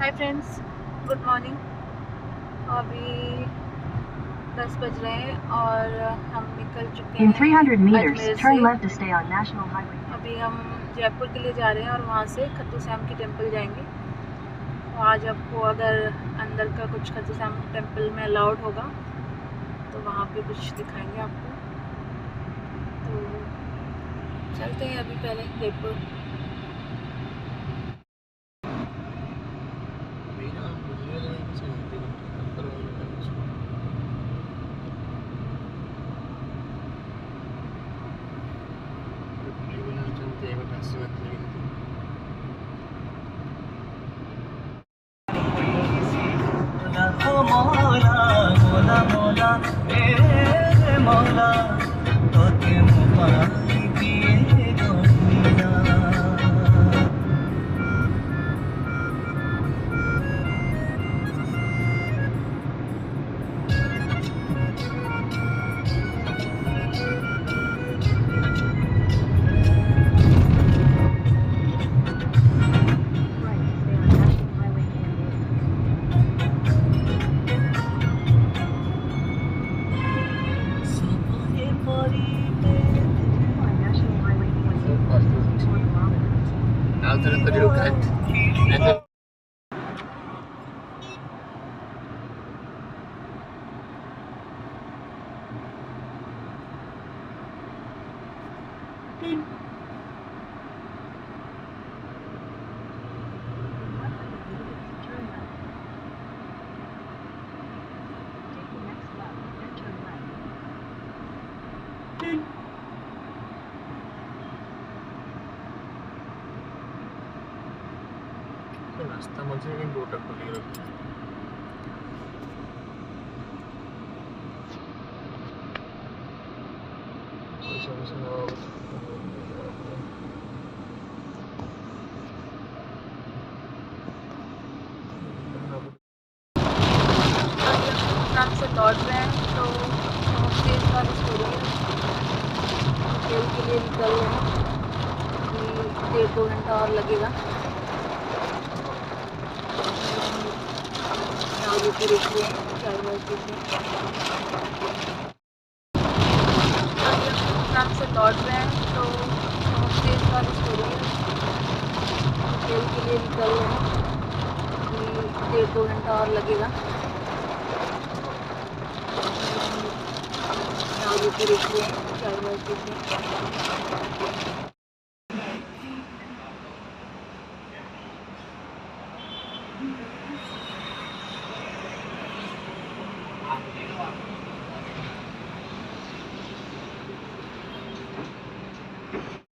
Hi friends, good morning. अभी 10 बज रहे हैं और हम निकल चुके In हैं 300 meters, अजमेर turn से। left to stay on National Highway. अभी हम जयपुर के लिए जा रहे हैं और वहाँ से खाटू श्याम की टेम्पल जाएंगे। तो आज आपको अगर अंदर का कुछ खाटू श्याम टेम्पल में अलाउड होगा तो वहाँ पे कुछ दिखाएंगे आपको। तो चलते हैं अभी पहले जयपुर। मौला मौला मौला मेरे मौला तोते मुबारक किए दुनिया। রাস্তা মাঝে কিন্তু ওটা খুলে গেল। नाम से लौट रहे हैं तो तेज बारिश हो रही है। होटल के लिए निकल रहे हैं, अभी 1.5-2 घंटा और लगेगा। आगे की रुकिए चाय वाय पीते। नाम से लौट रहे हैं तो तेज बारिश हो रही है। होटल के लिए निकल रहे हैं, अभी 1.5-2 घंटा और लगेगा। आगे की रुकिए चाय वाय पीते।